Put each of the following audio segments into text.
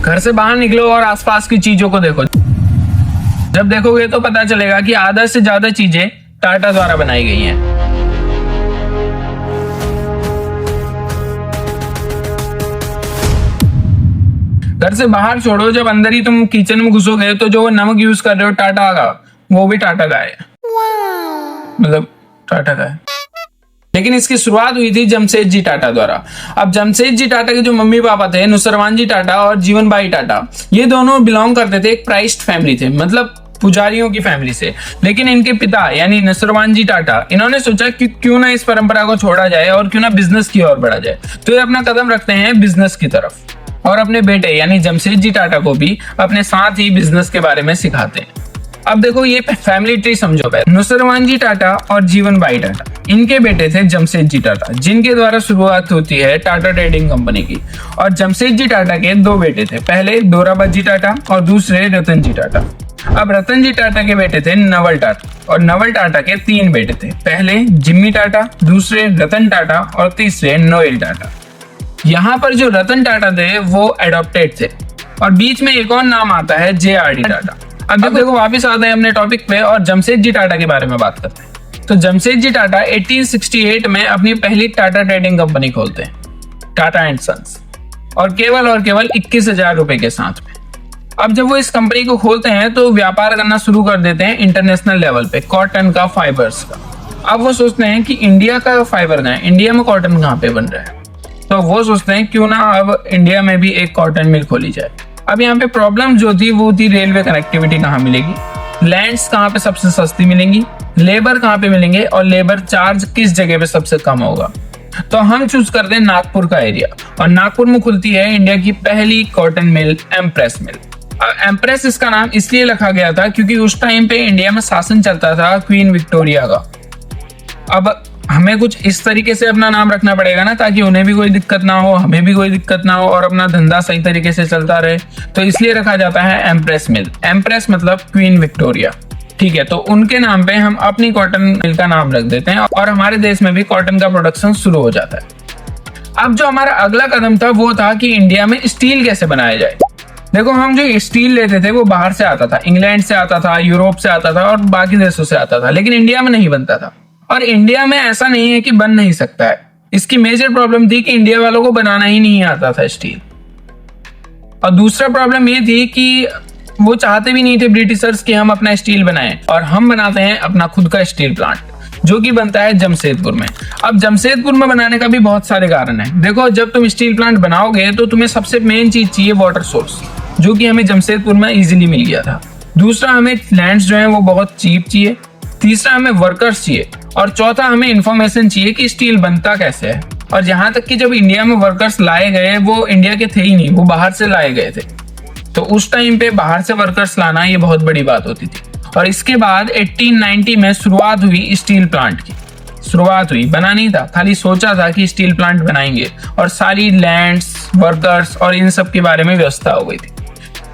घर से बाहर निकलो और आसपास की चीजों को देखो। जब देखोगे तो पता चलेगा कि आधा से ज्यादा चीजें टाटा द्वारा बनाई गई हैं। घर से बाहर छोड़ो, जब अंदर ही तुम किचन में घुसोगे तो जो नमक यूज कर रहे हो टाटा का, वो भी टाटा का है। मतलब टाटा का है। लेकिन इसकी शुरुआत हुई थी जमशेद जी टाटा द्वारा। अब जमशेद जी टाटा के जो मम्मी पापा थे, नुसरवान जी टाटा और जीवन बाई टाटा, ये दोनों बिलोंग करते थे एक प्राइस्ड फैमिली थे, मतलब पुजारियों की फैमिली से। लेकिन इनके पिता यानी नुसरवान जी टाटा, इन्होंने सोचा कि क्यों ना इस परंपरा को छोड़ा जाए और क्यों ना बिजनेस की ओर बढ़ा जाए। तो ये अपना कदम रखते हैं बिजनेस की तरफ और अपने बेटे यानी जमशेद जी टाटा को भी अपने साथ ही बिजनेस के बारे में सिखाते हैं। अब देखो ये फैमिली ट्री समझो पहले। नुसरवान जी टाटा और जीवन बाई टाटा, इनके बेटे थे जमशेद जी टाटा, जिनके द्वारा शुरुआत होती है टाटा ट्रेडिंग कंपनी की। और जमशेद जी टाटा के दो बेटे थे, पहले दोराबजी जी टाटा और दूसरे रतन जी टाटा। अब रतन जी टाटा के बेटे थे नवल टाटा और नवल टाटा के तीन बेटे थे, पहले जिम्मी टाटा, दूसरे रतन टाटा और तीसरे नोएल टाटा। यहाँ पर जो रतन टाटा थे वो एडॉप्टेड थे और बीच में एक और नाम आता है JRD टाटा। अब देखो वापिस आते हैं अपने टॉपिक पे और जमशेद जी टाटा के बारे में बात करते हैं। तो जमशेद जी टाटा 1868 में अपनी पहली टाटा ट्रेडिंग कंपनी खोलते हैं, टाटा एंड सन्स, और केवल 21,000 रुपए के साथ में। अब जब वो इस कंपनी को खोलते हैं तो व्यापार करना शुरू कर देते हैं इंटरनेशनल लेवल पे कॉटन का, फाइबर्स का। अब वो सोचते हैं कि इंडिया का फाइबर का है, इंडिया में कॉटन कहाँ पे बन रहा है, तो वो सोचते हैं क्यों ना अब इंडिया में भी एक कॉटन मिल खोली जाए। अब यहाँ पे प्रॉब्लम जो थी वो थी रेलवे कनेक्टिविटी कहाँ मिलेगी, लैंड्स कहाँ पे सबसे सस्ती मिलेंगी, लेबर कहाँ पे मिलेंगे और लेबर चार्ज किस जगह पे सबसे कम होगा। तो हम चूज करते हैं नागपुर का एरिया और नागपुर में खुलती है इंडिया की पहली कॉटन मिल, एम्प्रेस मिल। एम्प्रेस इसका नाम इसलिए रखा गया था क्योंकि उस टाइम पे इंडिया में शासन चलता था क्वीन विक्टोरिया का। अब हमें कुछ इस तरीके से अपना नाम रखना पड़ेगा ना, ताकि उन्हें भी कोई दिक्कत ना हो, हमें भी कोई दिक्कत ना हो और अपना धंधा सही तरीके से चलता रहे। तो इसलिए रखा जाता है एम्प्रेस मिल। एम्प्रेस मतलब क्वीन विक्टोरिया, ठीक है। तो उनके नाम पे हम अपनी कॉटन मिल का नाम रख देते हैं और हमारे देश में भी कॉटन का प्रोडक्शन शुरू हो जाता है। अब जो हमारा अगला कदम था वो था कि इंडिया में स्टील कैसे बनाया जाए। देखो हम जो स्टील लेते थे वो बाहर से आता था, इंग्लैंड से आता था, यूरोप से आता था और बाकी देशों से आता था, लेकिन इंडिया में नहीं बनता था। और इंडिया में ऐसा नहीं है कि बन नहीं सकता है, इसकी मेजर प्रॉब्लम थी कि इंडिया वालों को बनाना ही नहीं आता था स्टील। और दूसरा प्रॉब्लम ये थी कि वो चाहते भी नहीं थे ब्रिटिशर्स कि हम अपना स्टील बनाएं, और हम बनाते हैं अपना खुद का स्टील प्लांट जो कि बनता है जमशेदपुर में। अब जमशेदपुर में बनाने का भी बहुत सारे कारण है। देखो जब तुम स्टील प्लांट बनाओगे तो तुम्हें सबसे मेन चीज चाहिए वाटर सोर्स, जो कि हमें जमशेदपुर में इजीली मिल गया था। दूसरा हमें लैंड्स जो है वो बहुत चीप चाहिए। तीसरा हमें वर्कर्स चाहिए और चौथा हमें इंफॉर्मेशन चाहिए कि स्टील बनता कैसे है। और यहाँ तक कि जब इंडिया में वर्कर्स लाए गए वो इंडिया के थे ही नहीं, वो बाहर से लाए गए थे। तो उस टाइम पे बाहर से वर्कर्स लाना ये बहुत बड़ी बात होती थी। और इसके बाद 1890 में शुरुआत हुई स्टील प्लांट की। शुरुआत हुई, बना नहीं था, खाली सोचा था कि स्टील प्लांट बनाएंगे और सारी लैंड्स, वर्कर्स और इन सब के बारे में व्यवस्था हो गई थी।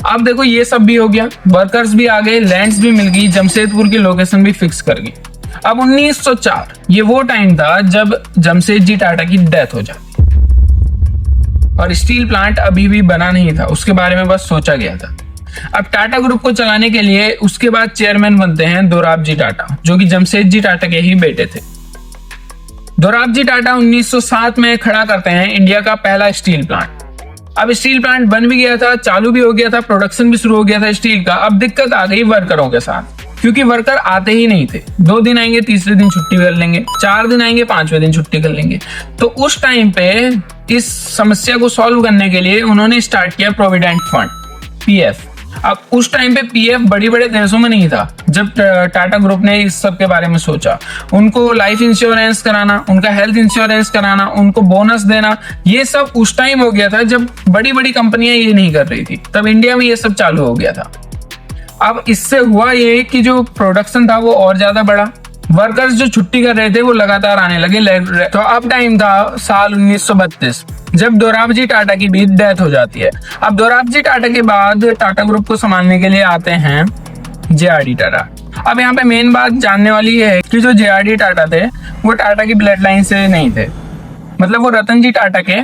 अब देखो ये सब भी हो गया, वर्कर्स भी आ गए, लैंड्स भी मिल गई, जमशेदपुर की लोकेशन भी फिक्स कर गई। अब 1904 ये वो टाइम था जब जमशेद जी टाटा की डेथ हो जाती और स्टील प्लांट अभी भी बना नहीं था, उसके बारे में बस सोचा गया था। अब टाटा ग्रुप को चलाने के लिए उसके बाद चेयरमैन बनते हैं दोराबजी टाटा, जो कि जमशेद जी टाटा के ही बेटे थे। दोराबजी टाटा 1907 में खड़ा करते हैं इंडिया का पहला स्टील प्लांट। अब स्टील प्लांट बन भी गया था, चालू भी हो गया था, प्रोडक्शन भी शुरू हो गया था स्टील का। अब दिक्कत आ गई वर्करों के साथ, क्योंकि वर्कर आते ही नहीं थे। 2 दिन आएंगे, तीसरे दिन छुट्टी कर लेंगे, 4 दिन आएंगे, 5वें दिन छुट्टी कर लेंगे। तो उस टाइम पे इस समस्या को सॉल्व करने के लिए उन्होंने स्टार्ट किया प्रोविडेंट फंड, PF। अब उस टाइम पे PF बड़ी बड़े देशों में नहीं था। जब टाटा ग्रुप ने इस सब के बारे में सोचा, उनको लाइफ इंश्योरेंस कराना, उनका हेल्थ इंश्योरेंस कराना, उनको बोनस देना, ये सब उस टाइम हो गया था जब बड़ी बड़ी कंपनियां ये नहीं कर रही थी। तब इंडिया में ये सब चालू हो गया था। अब इससे हुआ ये कि जो प्रोडक्शन था वो और ज्यादा बढ़ा, वर्कर्स जो छुट्टी कर रहे थे वो लगातार आने लगे। तो अब टाइम था साल 1932 जब दोराबजी टाटा की भी डेथ हो जाती है। अब दोराबजी टाटा के बाद टाटा ग्रुप को संभालने के लिए आते हैं JRD टाटा। अब यहाँ पे मेन बात जानने वाली है कि जो JRD टाटा थे वो टाटा की ब्लड लाइन से नहीं थे, मतलब वो रतन जी टाटा के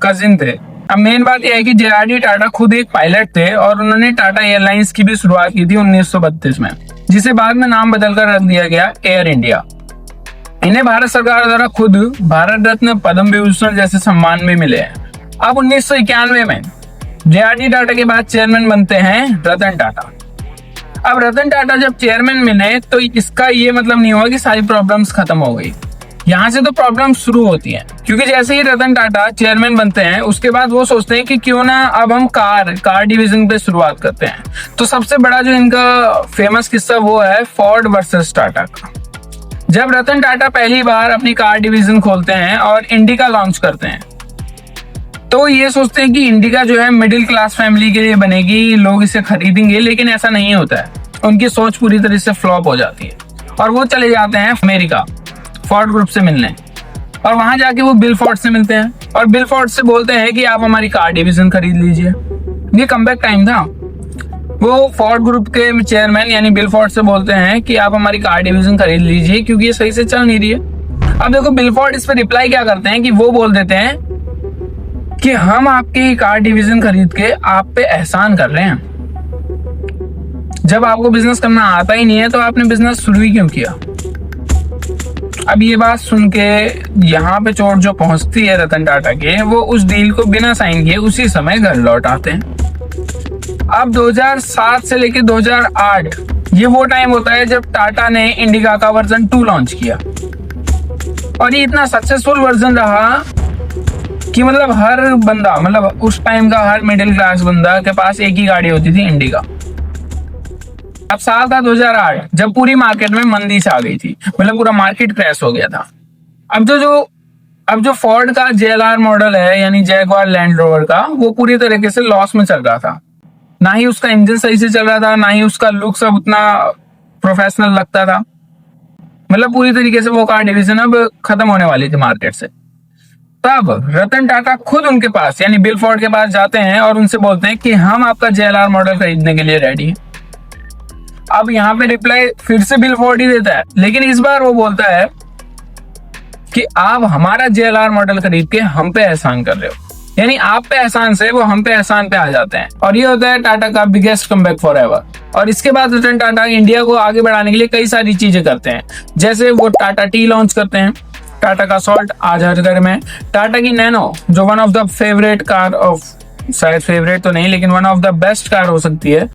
कजिन थे। अब मेन बात यह है कि जे.आर.डी. टाटा खुद एक पायलट थे और उन्होंने टाटा एयरलाइंस की भी शुरुआत की थी 1932 में, जिसे बाद में नाम बदलकर रख दिया गया एयर इंडिया। इन्हें भारत सरकार द्वारा खुद भारत रत्न, पद्म विभूषण जैसे सम्मान भी मिले हैं। अब 1991 में जे.आर.डी. टाटा के बाद चेयरमैन बनते हैं रतन टाटा। अब रतन टाटा जब चेयरमैन मिले तो इसका ये मतलब नहीं हुआ कि सारी प्रॉब्लम्स खत्म हो गई। यहाँ से तो प्रॉब्लम शुरू होती है, क्योंकि जैसे ही रतन टाटा चेयरमैन बनते हैं उसके बाद वो सोचते हैं कि क्यों ना अब हम कार डिवीजन पे शुरुआत करते हैं। तो सबसे बड़ा जो इनका फेमस किस्सा वो है फोर्ड वर्सेस टाटा का। जब रतन टाटा पहली बार अपनी कार डिवीजन खोलते हैं और इंडिका लॉन्च करते हैं तो ये सोचते हैं कि इंडिका जो है मिडिल क्लास फैमिली के लिए बनेगी, लोग इसे खरीदेंगे, लेकिन ऐसा नहीं होता है। उनकी सोच पूरी तरह से फ्लॉप हो जाती है और वो चले जाते हैं अमेरिका फोर्ड ग्रुप से मिलने, और वहां जाके वो बिल फोर्ड से मिलते हैं और बिल फोर्ड से बोलते हैं कि आप हमारी कार डिवीजन खरीद लीजिए। ये कमबैक टाइम था। वो फोर्ड ग्रुप के चेयरमैन यानी बिल फोर्ड से बोलते हैं कि आप हमारी कार डिवीजन खरीद लीजिए क्योंकि ये सही से चल नहीं रही है। अब देखो बिल फोर्ड इस पर रिप्लाई क्या करते हैं कि वो बोल देते हैं कि हम आपकी कार डिवीजन खरीद के आप पे एहसान कर रहे हैं। जब आपको बिजनेस करना आता ही नहीं है तो आपने बिजनेस शुरू ही क्यों किया। अब ये बात सुन के यहाँ पे चोट जो पहुंचती है रतन टाटा के, वो उस डील को बिना साइन किए उसी समय घर लौट आते हैं। अब 2007 से लेके 2008 ये वो टाइम होता है जब टाटा ने इंडिका का वर्जन 2 लॉन्च किया और ये इतना सक्सेसफुल वर्जन रहा कि मतलब हर बंदा, मतलब उस टाइम का हर मिडिल क्लास बंदा के पास एक ही गाड़ी होती थी, इंडिका। अब साल था 2008 जब पूरी मार्केट में मंदी से आ गई थी, मतलब पूरा मार्केट क्रैश हो गया था। अब जो फोर्ड का JLR मॉडल है यानी जैगवार लैंड रोवर का, वो पूरी तरीके से लॉस में चल रहा था। ना ही उसका इंजन सही से चल रहा था, ना ही उसका लुक सब उतना प्रोफेशनल लगता था। मतलब पूरी तरीके से वो कार डिवीजन अब खत्म होने वाली थी मार्केट से। तब रतन टाटा खुद उनके पास यानी बिल फोर्ड के पास जाते हैं और उनसे बोलते हैं कि हम आपका JLR मॉडल खरीदने के लिए रेडी हैं। अब यहाँ पे रिप्लाई फिर से बिल फोर्ड ही देता है, लेकिन इस बार वो बोलता है कि आप हमारा JLR मॉडल खरीद के हम पे एहसान कर रहे हो, यानी आप पे एहसान से वो हम पे एहसान पे आ जाते हैं। और ये होता है टाटा का बिगेस्ट कमबैक फॉर एवर। और इसके बाद रतन टाटा इंडिया को आगे बढ़ाने के लिए कई सारी चीजें करते हैं, जैसे वो टाटा टी लॉन्च करते हैं, टाटा का सॉल्ट आज हर घर में, टाटा की नैनो जो one of the favourite car of, शायद फेवरेट तो नहीं लेकिन one of the best car हो सकती है,